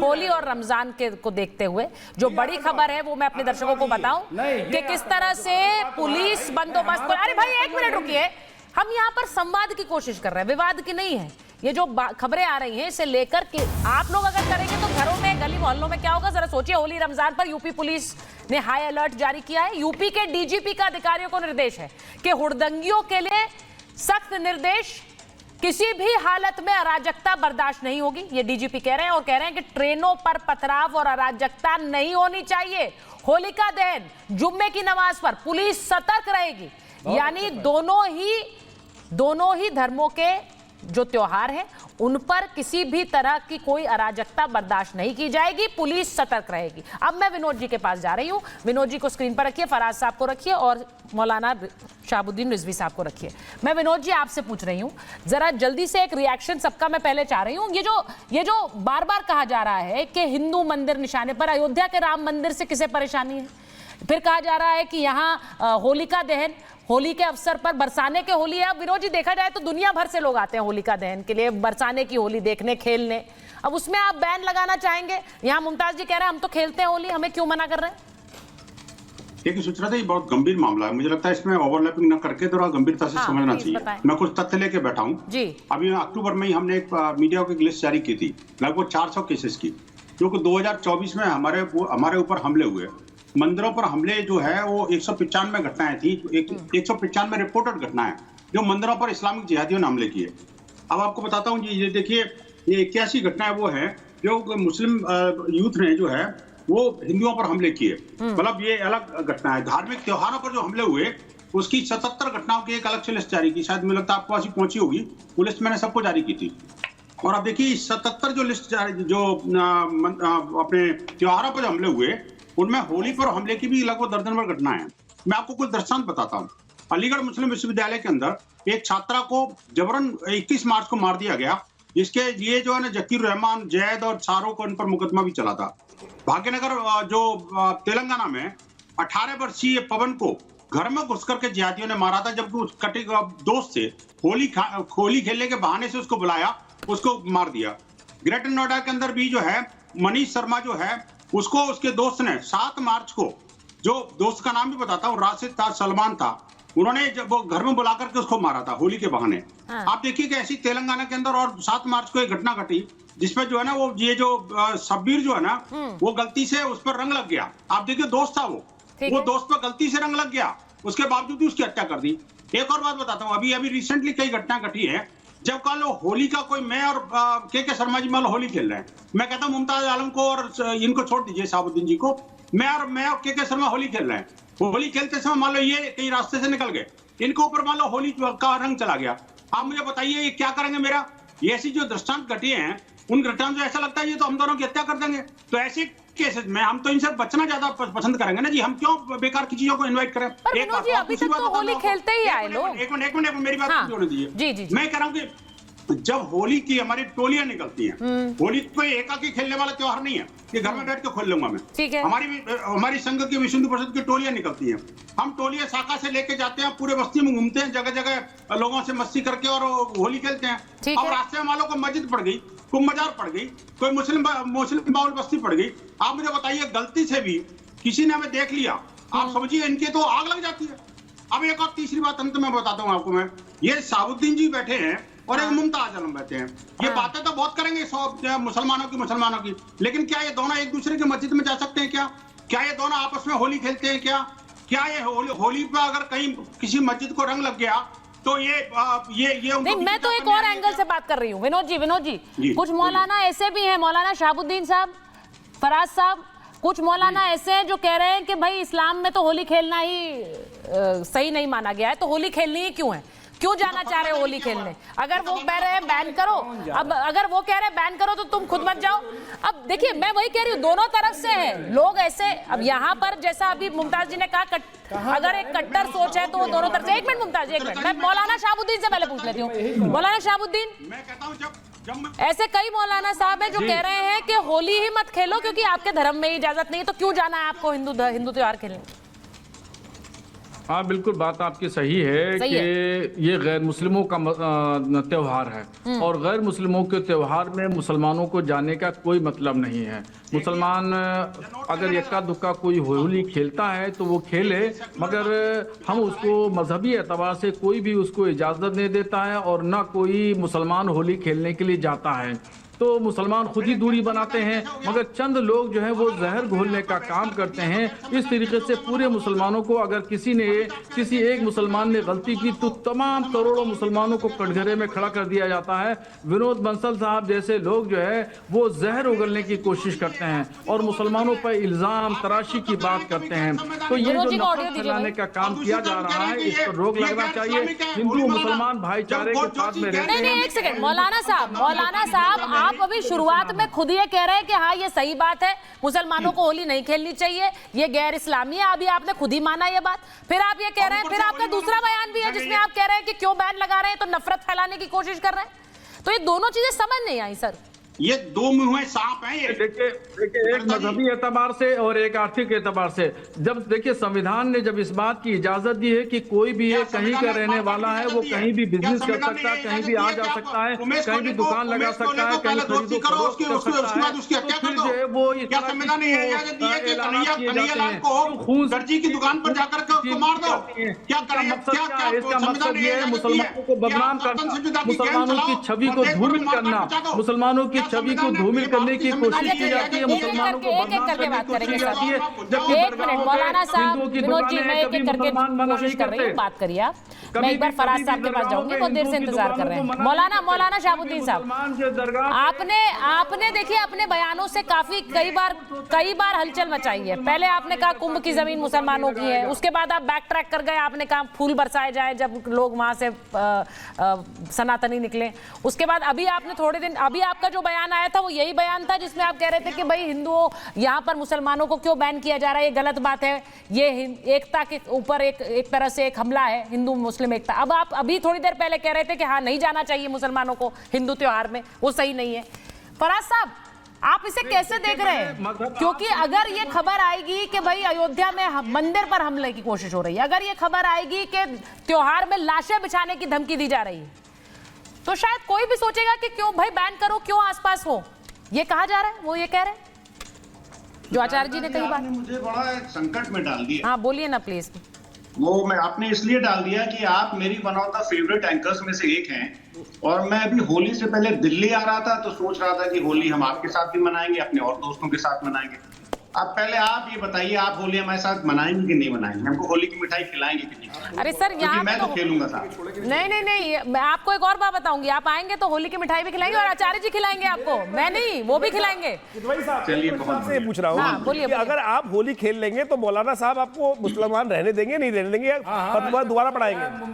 होली और रमजान के को देखते हुए जो बड़ी खबर है वो मैं अपने दर्शकों को बताऊं कि किस तरह से पुलिस बंदोबस्त पर। अरे भाई एक मिनट रुकिए, हम यहाँ पर संवाद की कोशिश कर रहे हैं, विवाद की नहीं है। ये जो खबरें आ रही हैं इसे लेकर के आप लोग अगर करेंगे तो घरों में, गली मोहल्लों में क्या होगा जरा सोचिए। होली रमजान पर यूपी पुलिस ने हाई अलर्ट जारी किया है। यूपी के डीजीपी का अधिकारियों को निर्देश है कि हुड़दंगियों के लिए सख्त निर्देश, किसी भी हालत में अराजकता बर्दाश्त नहीं होगी, ये डीजीपी कह रहे हैं। और कह रहे हैं कि ट्रेनों पर पथराव और अराजकता नहीं होनी चाहिए। होलिका दहन, जुम्मे की नमाज पर पुलिस सतर्क रहेगी। यानी दोनों ही धर्मों के जो त्योहार हैं उन पर किसी भी तरह की कोई अराजकता बर्दाश्त नहीं की जाएगी, पुलिस सतर्क रहेगी। अब मैं विनोद जी के पास जा रही हूं। विनोद जी को स्क्रीन पर रखिए, फराज साहब को रखिए और मौलाना शहाबुद्दीन रिजवी साहब को रखिए। मैं विनोद जी आपसे पूछ रही हूं, जरा जल्दी से एक रिएक्शन सबका मैं पहले चाह रही हूं। ये जो बार बार कहा जा रहा है कि हिंदू मंदिर निशाने पर, अयोध्या के राम मंदिर से किसे परेशानी है? फिर कहा जा रहा है कि यहाँ होलिका दहन, होली के अवसर पर बरसाने के होली है। अब विनोद जी देखा जाए तो दुनिया भर से लोग आते हैं होलिका दहन के लिए, बरसाने की होली देखने, खेलने। अब उसमें आप बैन लगाना चाहेंगे? यहाँ मुमताज जी कह रहे हैं हम तो खेलते हैं होली, हमें क्यों मना कर रहे हैं? देखिए सुचना था, ये बहुत गंभीर मामला है। मुझे लगता है इसमें ओवरलैपिंग न करके थोड़ा गंभीरता से समझना चाहिए। मैं कुछ तथ्य लेके बैठा हूँ जी। अभी अक्टूबर में ही हमने एक मीडिया की लिस्ट जारी की थी लगभग 400 केसेस की, जो कि 2024 में हमारे ऊपर हमले हुए। मंदिरों पर हमले जो है वो 195 घटनाएं थी, 195 रिपोर्टेड घटनाएं जो मंदिरों पर इस्लामिक जिहादियों ने हमले किए। अब आपको बताता हूँ जी, ये देखिए ये 81 घटनाएं वो है जो मुस्लिम यूथ ने जो है वो हिंदुओं पर हमले किए। मतलब ये अलग घटना है। धार्मिक त्योहारों पर जो हमले हुए उसकी 77 घटनाओं की एक अलग से लिस्ट जारी की, शायद मुझे लगता है आपको पास पहुंची होगी वो लिस्ट, मैंने सबको जारी की थी। और अब देखिए 77 जो लिस्ट जो अपने त्योहारों पर जो हमले हुए उनमें होली पर हमले की भी लगभग दर्जन भर घटनाएं हैं। मैं आपको कुछ दृष्टांत बताता हूँ। अलीगढ़ मुस्लिम विश्वविद्यालय के अंदर एक छात्रा को जबरन 21 मार्च को मार दिया गया, जिसके लिए जो है ना जकीर रहमान, जैद और शाहरुख उन पर मुकदमा भी चला था। भाग्यनगर जो तेलंगाना में 18 वर्षीय पवन को घर में घुस करके जिहादियों ने मारा था, जबकि उस कटे दोस्त से होली खेलने के बहाने से उसको बुलाया, उसको मार दिया। ग्रेटर नोएडा के अंदर भी जो है मनीष शर्मा जो है उसको उसके दोस्त ने 7 मार्च को, जो दोस्त का नाम भी बताता हूँ, राशिद था, सलमान था, उन्होंने जब वो घर में बुला करके उसको मारा था होली के बहाने। आप देखिए कि ऐसी तेलंगाना के अंदर और 7 मार्च को एक घटना घटी जिसमें जो है ना वो ये जो शब्बीर जो है ना वो गलती से उस पर रंग लग गया। आप देखिए दोस्त था वो दोस्त पर गलती से रंग लग गया, उसके बावजूद भी उसकी हत्या कर दी। एक और बात बताता हूँ, अभी रिसेंटली कई घटना घटी है। जब कल होली का कोई, मैं और के शर्मा जी मान लो होली खेल रहे हैं, मैं कहता हूँ मुमताज आलम को और इनको छोड़ दीजिए, शहाबुद्दीन जी को, मैं और के शर्मा होली खेल रहे हैं। होली खेलते समय मान लो ये कहीं रास्ते से निकल गए, इनको ऊपर मान लो होली का रंग चला गया। आप मुझे बताइए ये क्या करेंगे मेरा? ये ऐसी जो दृष्टांत घटी है उन घटनाओं से ऐसा लगता है ये तो हम दोनों की हत्या कर देंगे। तो ऐसे केसेस में हम तो इनसे बचना ज्यादा पसंद करेंगे ना जी। हम क्यों बेकार की चीजों को इन्वाइट करें? एक बात, अभी तक तो होली खेलते ही आए लोग। एक मिनट मेरी बात जोड़ने दीजिए। मैं कह रहा हूँ कि जब होली की हमारी टोलियां निकलती हैं, होली कोई एकाकी खेलने वाला त्योहार नहीं है कि घर में बैठ के खोल लूंगा मैं। ठीक है। हमारी संघ की विश्व हिंदू परिषद की टोलियां निकलती हैं, हम टोलियां शाखा से लेके जाते हैं, पूरे बस्ती में घूमते हैं, जगह जगह लोगों से मस्ती करके और होली खेलते हैं। अब रास्ते में मान लो कोई मस्जिद पड़ गई, कोई मजार पड़ गई, कोई मुस्लिम बाउल बस्ती पड़ गई, आप मुझे बताइए गलती से भी किसी ने हमें देख लिया, आप समझिए इनके तो आग लग जाती है। अब एक और तीसरी बात अंत में बताता हूँ आपको मैं, ये शहाबुद्दीन जी बैठे हैं और एक मुमताज आलम बैठे हैं। ये बातें तो बहुत करेंगे मुसलमानों की, लेकिन क्या ये दोनों एक दूसरे की मस्जिद में जा सकते हैं? क्या ये दोनों आपस में होली खेलते हैं? क्या ये होली पे अगर कहीं किसी मस्जिद को रंग लग गया तो ये नहीं, मैं तो एक और एंगल से बात कर रही हूँ विनोद जी। कुछ मौलाना ऐसे भी हैं, मौलाना शहाबुद्दीन साहब, फराज साहब, कुछ मौलाना ऐसे हैं जो कह रहे हैं कि भाई इस्लाम में तो होली खेलना ही सही नहीं माना गया है, तो होली खेलनी ही क्यों है? क्यों जाना चाह रहे हो होली खेलने? अगर वो कह रहे हैं बैन करो, अब अगर वो कह रहे हैं बैन करो तो तुम खुद मत जाओ। अब देखिए मैं वही कह रही हूँ, दोनों तरफ से है लोग ऐसे। अब यहाँ पर जैसा अभी मुमताज जी ने कहा, अगर एक कट्टर सोच है तो वो दोनों तरफ से। एक मिनट मुमताज जी, एक मिनट, मैं मौलाना शहाबुद्दीन से पहले पूछ लेती हूँ। मौलाना शहाबुद्दीन, मैं कहता हूँ ऐसे कई मौलाना साहब हैं जो कह रहे हैं कि होली ही मत खेलो क्योंकि आपके धर्म में इजाजत नहीं है, तो क्यों जाना है आपको हिंदू त्योहार खेलने? हाँ बिल्कुल, बात आपकी सही है कि ये गैर मुस्लिमों का त्योहार है और गैर मुस्लिमों के त्योहार में मुसलमानों को जाने का कोई मतलब नहीं है। मुसलमान अगर इक्का दुक्का कोई होली खेलता है तो वो खेले, मगर हम उसको मजहबी एतबार से कोई भी उसको इजाज़त नहीं देता है और ना कोई मुसलमान होली खेलने के लिए जाता है। तो मुसलमान खुद ही दूरी बनाते हैं, मगर चंद लोग जो है वो जहर घोलने का काम करते हैं। इस तरीके से पूरे मुसलमानों को, अगर किसी एक मुसलमान ने गलती की तो तमाम करोड़ों मुसलमानों को कटघरे में खड़ा कर दिया जाता है। विनोद बंसल साहब जैसे लोग जो है वो जहर उगलने की कोशिश करते हैं और मुसलमानों पर इल्जाम तराशी की बात करते हैं। तो ये जो नफरत फैलाने का काम किया जा रहा है, इस पर रोक लगना चाहिए। हिंदू मुसलमान भाईचारे के साथ में रहते हैं। एक सेकंड, मौलाना साहब आप अभी शुरुआत में खुद ये कह रहे हैं कि हाँ ये सही बात है, मुसलमानों को होली नहीं खेलनी चाहिए, ये गैर इस्लामी है। अभी आपने खुद ही माना ये बात, फिर आप ये कह रहे हैं, फिर आपका दूसरा बयान भी है जिसमें आप कह रहे हैं कि क्यों बैन लगा रहे हैं, तो नफरत फैलाने की कोशिश कर रहे हैं। तो ये दोनों चीजें समझ नहीं आई सर। ये दो मुंह सांप हैं ये। देखिए एक मजहबी एतबार से और एक आर्थिक एतबार से, जब देखिए संविधान ने जब इस बात की इजाजत दी है कि कोई भी एक कहीं का रहने वाला है वो कहीं भी बिजनेस कर सकता है, कहीं भी आ जा सकता है, कहीं भी दुकान लगा सकता है, कहीं खरीदो फरोख्त कर सकता है, तो फिर जो है वो इस संविधान ने इजाजत दी है कि कन्हैयालाल को दर्जी की दुकान पर जाकर मार दो। क्या इसका मकसद ये है मुसलमानों को बदनाम करना, मुसलमानों की छवि को धूमिल करना, मुसलमानों की छवि को धूमिल करने की कोशिश की जाती है, मुसलमानों को बदनाम करने की कोशिश की जाती है। एक मिनट मौलाना साहब, विनोद जी, मैं एक करके कोशिश कर रही हूँ, बात करिए आप। मैं एक बार फराज साहब के पास जाऊंगी, बहुत देर से इंतजार कर रहे हैं। मौलाना शहाबुद्दीन साहब, आपने देखिए अपने बयानों से काफी कई बार हलचल मचाई है। पहले आपने कहा कुंभ की जमीन मुसलमानों की है, उसके बाद आप बैक ट्रैक कर गए, आपने कहा फूल बरसाए जाए जब लोग वहां से सनातनी निकले। उसके बाद अभी आपका जो बयान आया था वो यही बयान था जिसमें आप कह रहे थे कि भाई हिंदुओं यहाँ पर मुसलमानों को क्यों बैन किया जा रहा है, ये गलत बात है, ये एकता के ऊपर एक तरह से एक हमला है, हिंदू मुस्लिम एकता। अब आप अभी थोड़ी देर पहले कह रहे थे कि हाँ नहीं जाना चाहिए मुसलमानों को हिंदू त्योहार में, वो सही नहीं है। फराज साहब, आप इसे कैसे देख रहे हैं? क्योंकि अगर ये खबर आएगी कि भाई अयोध्या में मंदिर पर हमले की कोशिश हो रही है, अगर ये खबर आएगी कि त्योहार में लाशें बिछाने की धमकी दी जा रही है, तो शायद कोई भी सोचेगा कि क्यों भाई बैन करो, क्यों आसपास हो। ये कहा जा रहा है, वो ये कह रहे हैं जो आचार्य जी ने कही बात। मुझे बड़ा संकट में डाल दिया। हाँ बोलिए ना प्लीज। वो मैं आपने इसलिए डाल दिया कि आप मेरी one of the favourite anchors में से एक हैं, और मैं अभी होली से पहले दिल्ली आ रहा था तो सोच रहा था कि होली हम आपके साथ भी मनाएंगे, अपने और दोस्तों के साथ मनाएंगे। अब पहले आप ये बताइए, आप होली हमारे साथ मनाएंगे कि नहीं मनाएंगे? हमको होली की मिठाई खिलाएंगे कि नहीं? अरे सर यहाँ मैं तो खेलूंगा साथ। नहीं, मैं आपको एक और बात बताऊंगी, आप आएंगे तो होली की मिठाई भी खिलाएंगे और आचार्य जी खिलाएंगे आपको, मैं नहीं, वो भी खिलाएंगे। चलिए बहुत पूछ रहा हूँ, बोलिए, अगर आप होली खेल लेंगे तो मौलाना साहब आपको मुसलमान रहने देंगे, नहीं रहने देंगे, फतवा दोबारा पढ़ाएंगे?